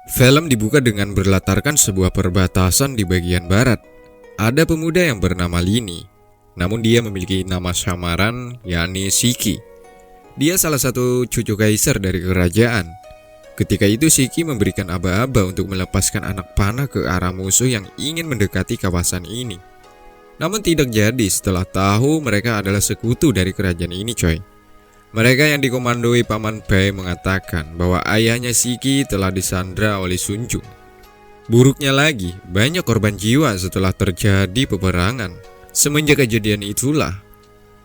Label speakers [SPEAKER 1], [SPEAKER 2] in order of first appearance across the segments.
[SPEAKER 1] Film dibuka dengan berlatarkan sebuah perbatasan di bagian barat. Ada pemuda yang bernama Lini, namun dia memiliki nama samaran yakni Shiki. Dia salah satu cucu kaisar dari kerajaan. Ketika itu Shiki memberikan aba-aba untuk melepaskan anak panah ke arah musuh yang ingin mendekati kawasan ini. Namun tidak jadi setelah tahu mereka adalah sekutu dari kerajaan ini, coy. Mereka yang dikomandoi Paman Bai mengatakan bahwa ayahnya Shiki telah disandra oleh Sunjung. Buruknya lagi, banyak korban jiwa setelah terjadi peperangan. Semenjak kejadian itulah,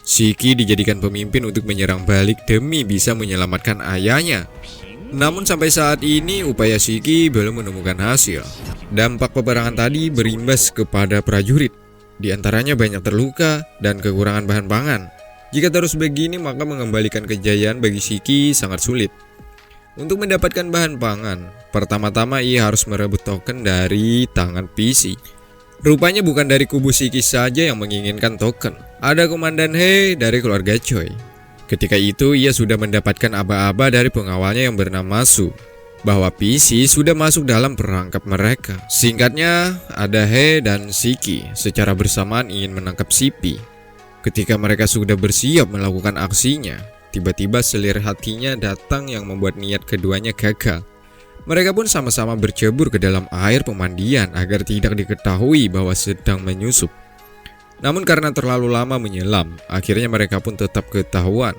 [SPEAKER 1] Shiki dijadikan pemimpin untuk menyerang balik demi bisa menyelamatkan ayahnya. Namun sampai saat ini upaya Shiki belum menemukan hasil. Dampak peperangan tadi berimbas kepada prajurit. Di antaranya banyak terluka dan kekurangan bahan pangan. Jika terus begini maka mengembalikan kejayaan bagi Shiki sangat sulit. Untuk mendapatkan bahan pangan, pertama-tama ia harus merebut token dari tangan PC. Rupanya bukan dari kubu Shiki saja yang menginginkan token. Ada Komandan He dari keluarga Choi. Ketika itu ia sudah mendapatkan aba-aba dari pengawalnya yang bernama Su, bahwa PC sudah masuk dalam perangkap mereka. Singkatnya, ada He dan Shiki secara bersamaan ingin menangkap CP. Ketika mereka sudah bersiap melakukan aksinya, tiba-tiba selir hatinya datang yang membuat niat keduanya gagal. Mereka pun sama-sama bercebur ke dalam air pemandian agar tidak diketahui bahwa sedang menyusup. Namun karena terlalu lama menyelam, akhirnya mereka pun tetap ketahuan.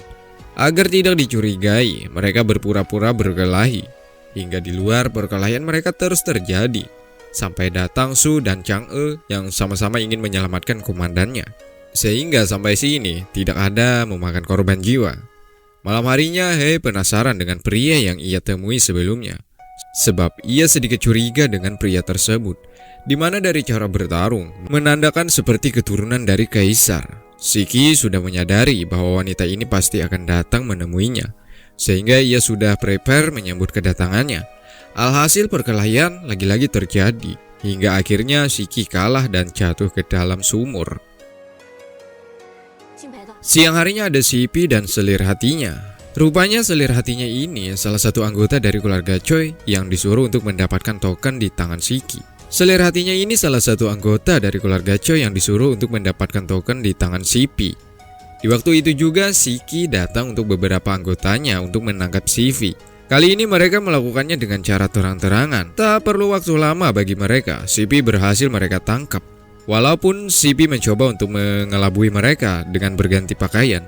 [SPEAKER 1] Agar tidak dicurigai, mereka berpura-pura berkelahi. Hingga di luar perkelahian mereka terus terjadi, sampai datang Su dan Chang'e yang sama-sama ingin menyelamatkan komandannya. Sehingga sampai sini tidak ada memakan korban jiwa. Malam harinya He penasaran dengan pria yang ia temui sebelumnya. Sebab ia sedikit curiga dengan pria tersebut, di mana dari cara bertarung menandakan seperti keturunan dari kaisar. Shiki sudah menyadari bahwa wanita ini pasti akan datang menemuinya, sehingga ia sudah prepare menyambut kedatangannya. Alhasil perkelahian lagi-lagi terjadi, hingga akhirnya Shiki kalah dan jatuh ke dalam sumur. Siang harinya ada Sipi dan selir hatinya. Rupanya selir hatinya ini salah satu anggota dari keluarga Choi yang disuruh untuk mendapatkan token di tangan Shiki. Selir hatinya ini salah satu anggota dari keluarga Choi yang disuruh untuk mendapatkan token di tangan Sipi. Di waktu itu juga Shiki datang untuk beberapa anggotanya untuk menangkap Sivi. Kali ini mereka melakukannya dengan cara terang-terangan. Tak perlu waktu lama bagi mereka, Sipi berhasil mereka tangkap. Walaupun Sipi mencoba untuk mengelabui mereka dengan berganti pakaian.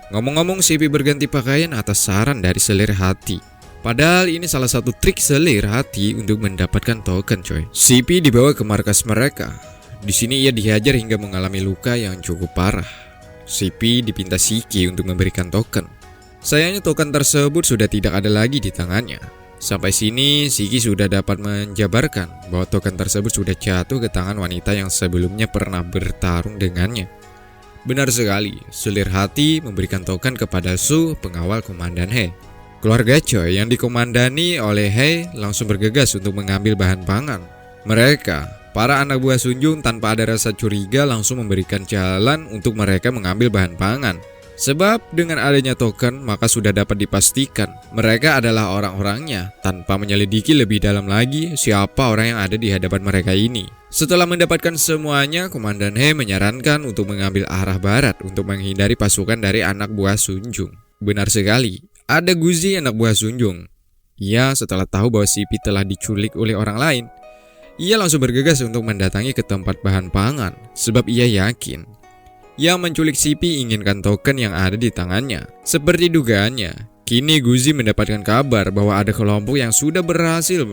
[SPEAKER 1] Ngomong-ngomong, Sipi berganti pakaian atas saran dari selir hati. Padahal ini salah satu trik selir hati untuk mendapatkan token, coy. Sipi dibawa ke markas mereka. Di sini ia dihajar hingga mengalami luka yang cukup parah. Sipi dipinta Shiki untuk memberikan token. Sayangnya token tersebut sudah tidak ada lagi di tangannya. Sampai sini Shiki sudah dapat menjabarkan bahwa token tersebut sudah jatuh ke tangan wanita yang sebelumnya pernah bertarung dengannya. Benar sekali, selir hati memberikan token kepada Su, pengawal Komandan He. Keluarga Choi yang dikomandani oleh He langsung bergegas untuk mengambil bahan pangan. Mereka, para anak buah Sunjung tanpa ada rasa curiga langsung memberikan jalan untuk mereka mengambil bahan pangan. Sebab dengan adanya token maka sudah dapat dipastikan mereka adalah orang-orangnya tanpa menyelidiki lebih dalam lagi siapa orang yang ada di hadapan mereka ini. Setelah mendapatkan semuanya, Komandan He menyarankan untuk mengambil arah barat untuk menghindari pasukan dari anak buah Sunjung. Benar sekali, ada Guzi anak buah Sunjung. Ia setelah tahu bahwa Sipi telah diculik oleh orang lain, ia langsung bergegas untuk mendatangi ke tempat bahan pangan sebab ia yakin yang menculik Sipi inginkan token yang ada di tangannya. Seperti dugaannya, kini Guzi mendapatkan kabar bahwa ada kelompok yang sudah berhasil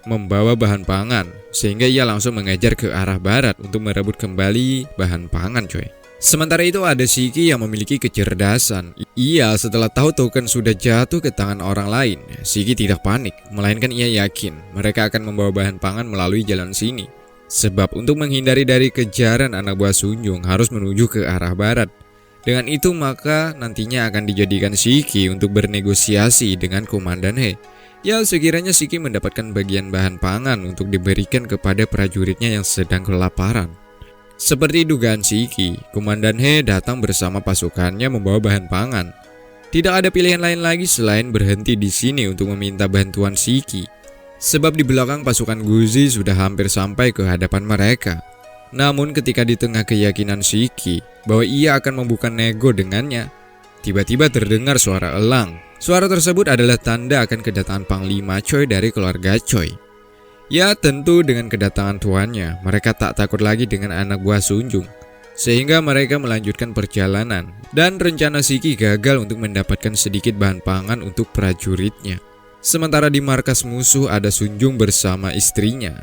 [SPEAKER 1] membawa bahan pangan, sehingga ia langsung mengejar ke arah barat untuk merebut kembali bahan pangan, coy. Sementara itu ada Shiki yang memiliki kecerdasan. Ia setelah tahu token sudah jatuh ke tangan orang lain, Shiki tidak panik, melainkan ia yakin mereka akan membawa bahan pangan melalui jalan sini. Sebab untuk menghindari dari kejaran anak buah Sunjung harus menuju ke arah barat. Dengan itu maka nantinya akan dijadikan Shiki untuk bernegosiasi dengan Komandan He. Ya sekiranya Shiki mendapatkan bagian bahan pangan untuk diberikan kepada prajuritnya yang sedang kelaparan. Seperti dugaan Shiki, Komandan He datang bersama pasukannya membawa bahan pangan. Tidak ada pilihan lain lagi selain berhenti di sini untuk meminta bantuan Shiki. sebab di belakang pasukan Guzi sudah hampir sampai ke hadapan mereka. Namun ketika di tengah keyakinan Shiki bahwa ia akan membuka nego dengannya, tiba-tiba terdengar suara elang. Suara tersebut adalah tanda akan kedatangan Panglima Choi dari keluarga Choi. Ya tentu dengan kedatangan tuannya, mereka tak takut lagi dengan anak buah Sunjung. Sehingga mereka melanjutkan perjalanan, dan rencana Shiki gagal untuk mendapatkan sedikit bahan pangan untuk prajuritnya. Sementara di markas musuh ada Sunjung bersama istrinya,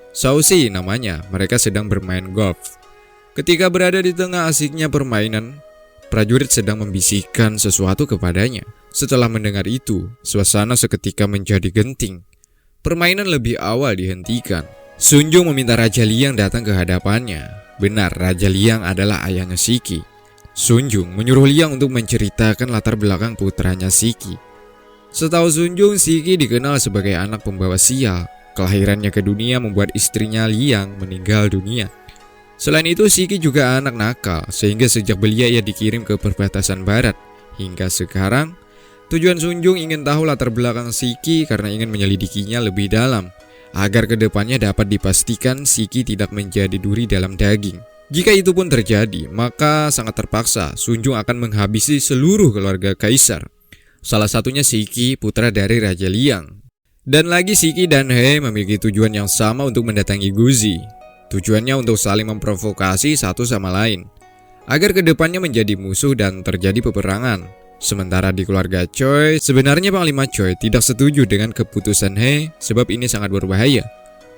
[SPEAKER 1] Sausi namanya, mereka sedang bermain golf. Ketika berada di tengah asiknya permainan, prajurit sedang membisikkan sesuatu kepadanya. Setelah mendengar itu, suasana seketika menjadi genting. Permainan lebih awal dihentikan. Sunjung meminta Raja Liang datang ke hadapannya. Benar, Raja Liang adalah ayahnya Shiki. Sunjung menyuruh Liang untuk menceritakan latar belakang putranya Shiki. Setahu Sunjung, Shiki dikenal sebagai anak pembawa sial. Kelahirannya ke dunia membuat istrinya Liang meninggal dunia. Selain itu, Shiki juga anak nakal, sehingga sejak belia ia dikirim ke perbatasan barat. Hingga sekarang, tujuan Sunjung ingin tahu latar belakang Shiki karena ingin menyelidikinya lebih dalam, agar kedepannya dapat dipastikan Shiki tidak menjadi duri dalam daging. Jika itu pun terjadi, maka sangat terpaksa Sunjung akan menghabisi seluruh keluarga kaisar. Salah satunya Shiki, putra dari Raja Liang. Dan lagi Shiki dan He memiliki tujuan yang sama untuk mendatangi Guzi. Tujuannya untuk saling memprovokasi satu sama lain, agar kedepannya menjadi musuh dan terjadi peperangan. Sementara di keluarga Choi, sebenarnya Panglima Choi tidak setuju dengan keputusan He, sebab ini sangat berbahaya,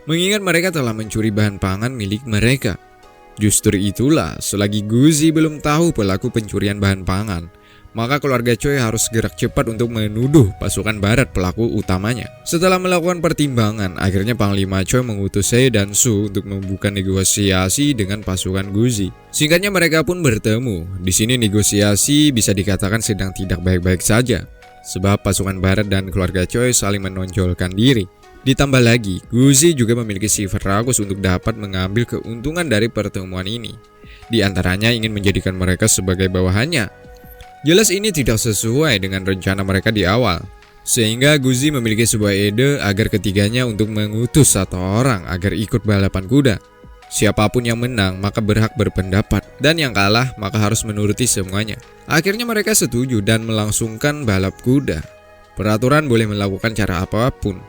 [SPEAKER 1] mengingat mereka telah mencuri bahan pangan milik mereka. Justru itulah, selagi Guzi belum tahu pelaku pencurian bahan pangan, maka keluarga Choi harus gerak cepat untuk menuduh pasukan barat pelaku utamanya. Setelah melakukan pertimbangan, akhirnya Panglima Choi mengutus He dan Su untuk membuka negosiasi dengan pasukan Guzi. Singkatnya mereka pun bertemu. Di sini negosiasi bisa dikatakan sedang tidak baik-baik saja, sebab pasukan barat dan keluarga Choi saling menonjolkan diri. Ditambah lagi, Guzi juga memiliki sifat rakus untuk dapat mengambil keuntungan dari pertemuan ini. Di antaranya ingin menjadikan mereka sebagai bawahannya. Jelas ini tidak sesuai dengan rencana mereka di awal, sehingga Guzi memiliki sebuah ide agar ketiganya untuk mengutus satu orang agar ikut balapan kuda. Siapapun yang menang maka berhak berpendapat, dan yang kalah maka harus menuruti semuanya. Akhirnya mereka setuju dan melangsungkan balap kuda. Peraturan boleh melakukan cara apapun,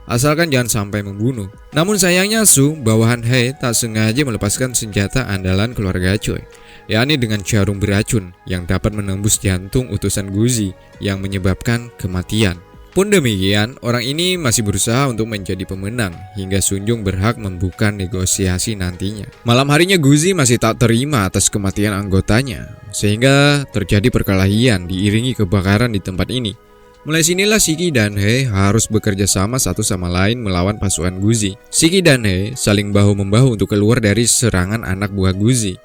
[SPEAKER 1] asalkan jangan sampai membunuh. Namun sayangnya Su, bawahan He, tak sengaja melepaskan senjata andalan keluarga Choi, yakni dengan jarum beracun yang dapat menembus jantung utusan Guzi yang menyebabkan kematian. Pun demikian, orang ini masih berusaha untuk menjadi pemenang hingga Sunjung berhak membuka negosiasi nantinya. Malam harinya Guzi masih tak terima atas kematian anggotanya, sehingga terjadi perkelahian diiringi kebakaran di tempat ini. Mulai sinilah Shiki dan He harus bekerja sama satu sama lain melawan pasukan Guzi. Shiki dan He saling bahu-membahu untuk keluar dari serangan anak buah Guzi.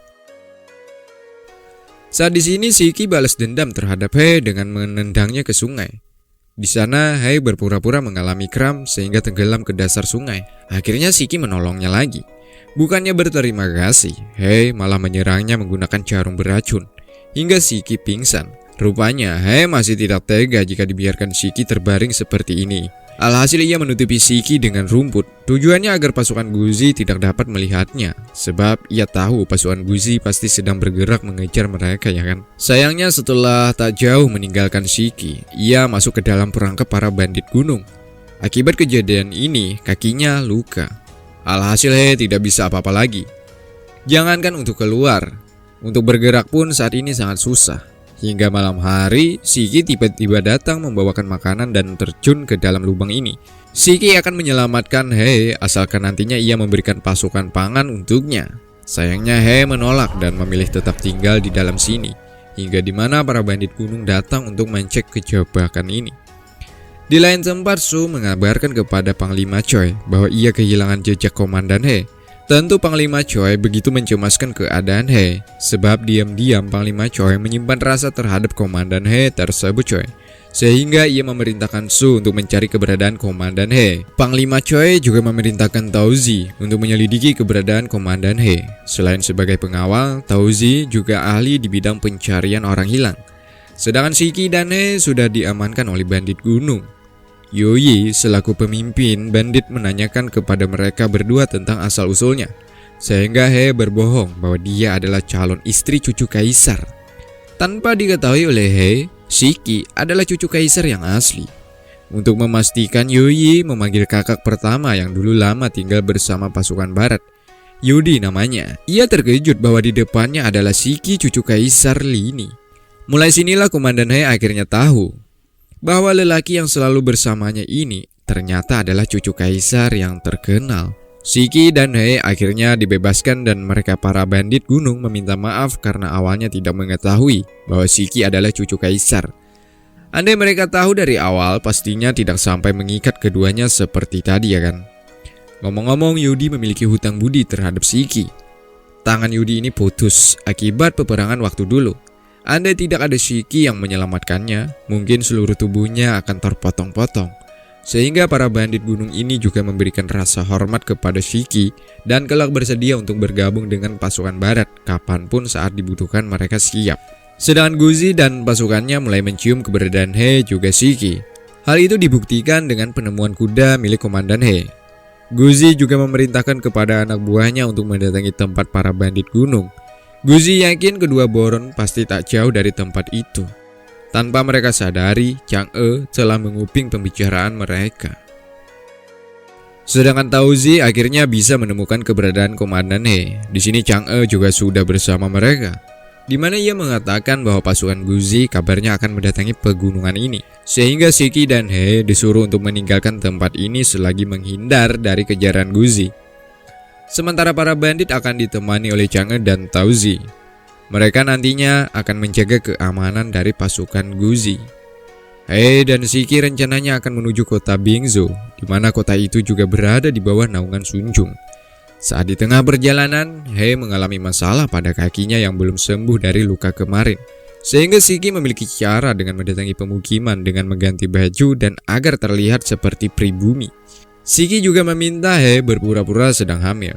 [SPEAKER 1] Saat di sini Shiki balas dendam terhadap He dengan menendangnya ke sungai. Di sana He berpura-pura mengalami kram sehingga tenggelam ke dasar sungai. Akhirnya Shiki menolongnya lagi. Bukannya berterima kasih, He malah menyerangnya menggunakan jarum beracun hingga Shiki pingsan. Rupanya He masih tidak tega jika dibiarkan Shiki terbaring seperti ini. Alhasil ia menutupi Shiki dengan rumput. Tujuannya agar pasukan Guzi tidak dapat melihatnya, sebab ia tahu pasukan Guzi pasti sedang bergerak mengejar mereka, ya kan. Sayangnya setelah tak jauh meninggalkan Shiki, ia masuk ke dalam perangkap para bandit gunung. Akibat kejadian ini kakinya luka. Alhasil He tidak bisa apa-apa lagi. Jangankan untuk keluar, untuk bergerak pun saat ini sangat susah. Hingga malam hari, Shiki tiba-tiba datang membawakan makanan dan terjun ke dalam lubang ini. Shiki akan menyelamatkan He asalkan nantinya ia memberikan pasukan pangan untuknya. Sayangnya He menolak dan memilih tetap tinggal di dalam sini, hingga dimana para bandit gunung datang untuk mencek kejebakan ini. Di lain tempat, Su mengabarkan kepada Panglima Choi bahwa ia kehilangan jejak komandan He. Tentu Panglima Choi begitu mencemaskan keadaan He, sebab diam-diam Panglima Choi menyimpan rasa terhadap komandan He tersebut Choi, sehingga ia memerintahkan Su untuk mencari keberadaan komandan He. Panglima Choi juga memerintahkan Taozi untuk menyelidiki keberadaan komandan He. Selain sebagai pengawal, Taozi juga ahli di bidang pencarian orang hilang. Sedangkan Shiki dan He sudah diamankan oleh bandit gunung. Yoyi selaku pemimpin bandit menanyakan kepada mereka berdua tentang asal-usulnya, sehingga He berbohong bahwa dia adalah calon istri cucu kaisar. Tanpa diketahui oleh He, Shiki adalah cucu kaisar yang asli. Untuk memastikan, Yoyi memanggil kakak pertama yang dulu lama tinggal bersama pasukan barat, Yudi namanya. Ia terkejut bahwa di depannya adalah Shiki cucu kaisar Lini. Mulai sinilah Komandan He akhirnya tahu bahwa lelaki yang selalu bersamanya ini ternyata adalah cucu kaisar yang terkenal. Shiki dan He akhirnya dibebaskan dan mereka para bandit gunung meminta maaf karena awalnya tidak mengetahui bahwa Shiki adalah cucu kaisar. Andai mereka tahu dari awal, pastinya tidak sampai mengikat keduanya seperti tadi, ya kan? Ngomong-ngomong, Yudi memiliki hutang budi terhadap Shiki. Tangan Yudi ini putus akibat peperangan waktu dulu. Andai tidak ada Shiki yang menyelamatkannya, mungkin seluruh tubuhnya akan terpotong-potong. Sehingga para bandit gunung ini juga memberikan rasa hormat kepada Shiki dan kelak bersedia untuk bergabung dengan pasukan barat kapanpun saat dibutuhkan mereka siap. Sedangkan Guzi dan pasukannya mulai mencium keberadaan He juga Shiki. Hal itu dibuktikan dengan penemuan kuda milik Komandan He. Guzi juga memerintahkan kepada anak buahnya untuk mendatangi tempat para bandit gunung. Guzi yakin kedua boron pasti tak jauh dari tempat itu. Tanpa mereka sadari, Chang'e telah menguping pembicaraan mereka. Sedangkan Tauzi akhirnya bisa menemukan keberadaan Komandan He. Di sini Chang'e juga sudah bersama mereka, di mana ia mengatakan bahwa pasukan Guzi kabarnya akan mendatangi pegunungan ini, sehingga Shiki dan He disuruh untuk meninggalkan tempat ini selagi menghindar dari kejaran Guzi. Sementara para bandit akan ditemani oleh Chang'e dan Tauzi. Mereka nantinya akan menjaga keamanan dari pasukan Guzi. He dan Shiki rencananya akan menuju kota Bingzhou, di mana kota itu juga berada di bawah naungan Sunjung. Saat di tengah perjalanan, He mengalami masalah pada kakinya yang belum sembuh dari luka kemarin. Sehingga Shiki memiliki cara dengan mendatangi pemukiman dengan mengganti baju dan agar terlihat seperti pribumi. Shiki juga meminta He berpura-pura sedang hamil.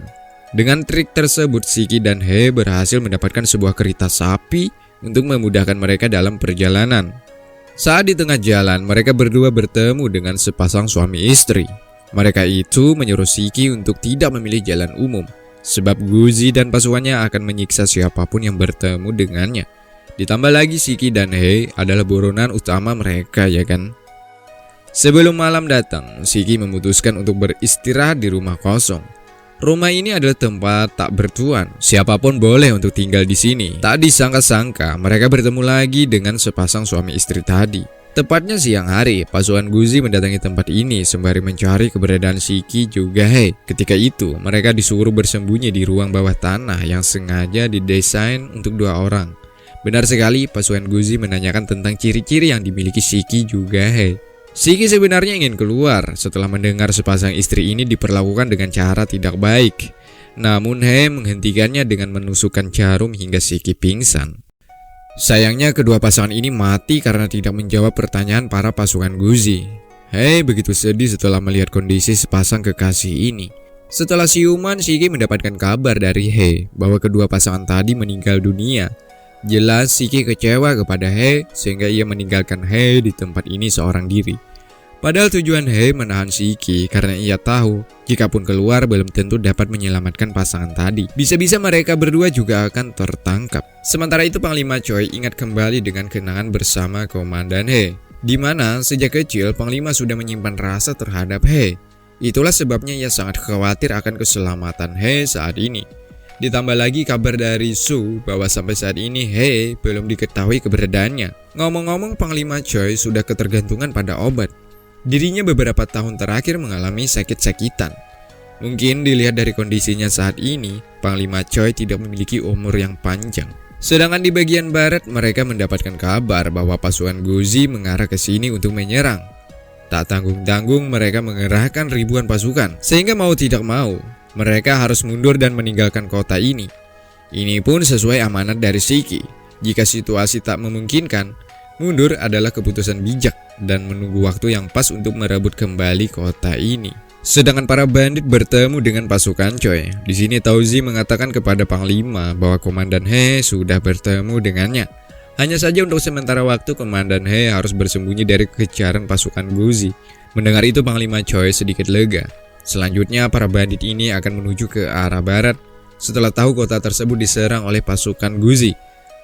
[SPEAKER 1] Dengan trik tersebut, Shiki dan He berhasil mendapatkan sebuah kereta sapi untuk memudahkan mereka dalam perjalanan. Saat di tengah jalan, mereka berdua bertemu dengan sepasang suami istri. Mereka itu menyuruh Shiki untuk tidak memilih jalan umum, sebab Guzi dan pasukannya akan menyiksa siapapun yang bertemu dengannya. Ditambah lagi Shiki dan He adalah buronan utama mereka, ya kan? Sebelum malam datang, Shiki memutuskan untuk beristirahat di rumah kosong. Rumah ini adalah tempat tak bertuan, siapapun boleh untuk tinggal di sini. Tak disangka-sangka, mereka bertemu lagi dengan sepasang suami istri tadi. Tepatnya siang hari, pasukan Guzi mendatangi tempat ini sembari mencari keberadaan Shiki juga He. Ketika itu, mereka disuruh bersembunyi di ruang bawah tanah yang sengaja didesain untuk 2 orang. Benar sekali, pasukan Guzi menanyakan tentang ciri-ciri yang dimiliki Shiki juga He. Shiki sebenarnya ingin keluar setelah mendengar sepasang istri ini diperlakukan dengan cara tidak baik. Namun He menghentikannya dengan menusukkan jarum hingga Shiki pingsan. Sayangnya kedua pasangan ini mati karena tidak menjawab pertanyaan para pasukan Guzi. He begitu sedih setelah melihat kondisi sepasang kekasih ini. Setelah siuman, Shiki mendapatkan kabar dari He bahwa kedua pasangan tadi meninggal dunia. Jelas Shiki kecewa kepada He sehingga ia meninggalkan He di tempat ini seorang diri. Padahal tujuan He menahan Shiki karena ia tahu jikapun keluar belum tentu dapat menyelamatkan pasangan tadi. Bisa-bisa mereka berdua juga akan tertangkap. Sementara itu Panglima Choi ingat kembali dengan kenangan bersama Komandan He, di mana sejak kecil Panglima sudah menyimpan rasa terhadap He. Itulah sebabnya ia sangat khawatir akan keselamatan He saat ini. Ditambah lagi kabar dari Su bahwa sampai saat ini He belum diketahui keberadaannya. Ngomong-ngomong, Panglima Choi sudah ketergantungan pada obat. Dirinya beberapa tahun terakhir mengalami sakit-sakitan. Mungkin dilihat dari kondisinya saat ini, Panglima Choi tidak memiliki umur yang panjang. Sedangkan di bagian barat mereka mendapatkan kabar bahwa pasukan Guzi mengarah ke sini untuk menyerang. Tak tanggung-tanggung mereka mengerahkan ribuan pasukan, sehingga mau tidak mau mereka harus mundur dan meninggalkan kota ini. Ini pun sesuai amanat dari Shiki. Jika situasi tak memungkinkan, mundur adalah keputusan bijak dan menunggu waktu yang pas untuk merebut kembali kota ini. Sedangkan para bandit bertemu dengan pasukan Choi. Di sini Tauzi mengatakan kepada Panglima bahwa Komandan He sudah bertemu dengannya. Hanya saja untuk sementara waktu Komandan He harus bersembunyi dari kejaran pasukan Guzi. Mendengar itu Panglima Choi sedikit lega. Selanjutnya para bandit ini akan menuju ke arah barat setelah tahu kota tersebut diserang oleh pasukan Guzi.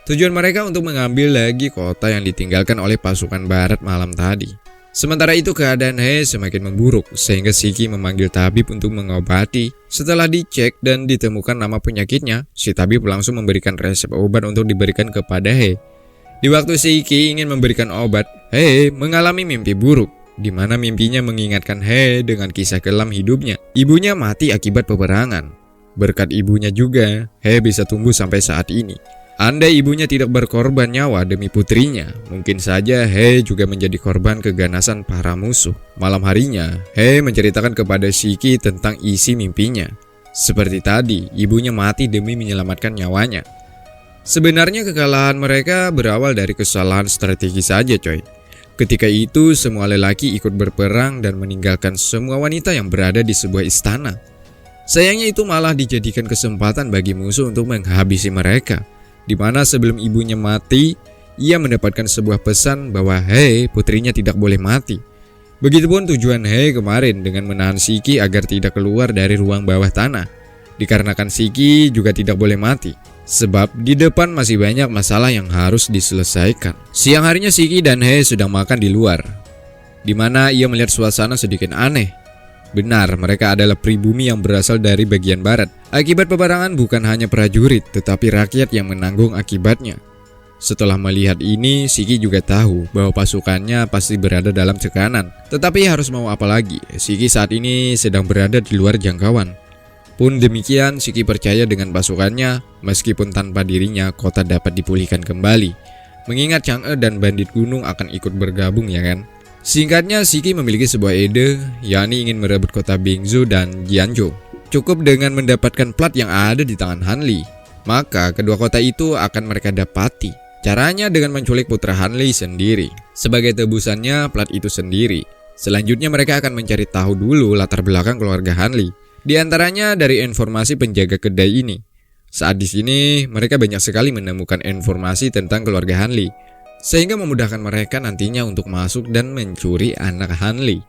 [SPEAKER 1] Tujuan mereka untuk mengambil lagi kota yang ditinggalkan oleh pasukan barat malam tadi. Sementara itu keadaan He semakin memburuk sehingga Shiki memanggil tabib untuk mengobati. Setelah dicek dan ditemukan nama penyakitnya, si tabib langsung memberikan resep obat untuk diberikan kepada He. Di waktu Shiki ingin memberikan obat, He mengalami mimpi buruk, di mana mimpinya mengingatkan He dengan kisah kelam hidupnya. Ibunya mati akibat peperangan. Berkat ibunya juga, He bisa tumbuh sampai saat ini. Andai ibunya tidak berkorban nyawa demi putrinya, mungkin saja He juga menjadi korban keganasan para musuh. Malam harinya, He menceritakan kepada Shiki tentang isi mimpinya. Seperti tadi, ibunya mati demi menyelamatkan nyawanya. Sebenarnya kekalahan mereka berawal dari kesalahan strategi saja, coy. Ketika itu, semua lelaki ikut berperang dan meninggalkan semua wanita yang berada di sebuah istana. Sayangnya itu malah dijadikan kesempatan bagi musuh untuk menghabisi mereka. Di mana sebelum ibunya mati, ia mendapatkan sebuah pesan bahwa He, putrinya tidak boleh mati. Begitupun tujuan He kemarin dengan menahan Shiki agar tidak keluar dari ruang bawah tanah. Dikarenakan Shiki juga tidak boleh mati, sebab di depan masih banyak masalah yang harus diselesaikan. Siang harinya Shiki dan He sedang makan di luar, di mana ia melihat suasana sedikit aneh. Benar, mereka adalah pribumi yang berasal dari bagian barat. Akibat peperangan bukan hanya prajurit, tetapi rakyat yang menanggung akibatnya. Setelah melihat ini, Shiki juga tahu bahwa pasukannya pasti berada dalam tekanan. Tetapi harus mau apa lagi, Shiki saat ini sedang berada di luar jangkauan. Pun demikian, Shiki percaya dengan pasukannya, meskipun tanpa dirinya kota dapat dipulihkan kembali. Mengingat Chang'e dan bandit gunung akan ikut bergabung, ya kan? Singkatnya, Shiki memiliki sebuah ide, yakni ingin merebut kota Bingzhou dan Jianzhou. Cukup dengan mendapatkan plat yang ada di tangan Hanli, maka kedua kota itu akan mereka dapati. Caranya dengan menculik putra Hanli sendiri. Sebagai tebusannya plat itu sendiri. Selanjutnya mereka akan mencari tahu dulu latar belakang keluarga Hanli. Di antaranya dari informasi penjaga kedai ini. Saat di sini, mereka banyak sekali menemukan informasi tentang keluarga Hanli, sehingga memudahkan mereka nantinya untuk masuk dan mencuri anak Hanli.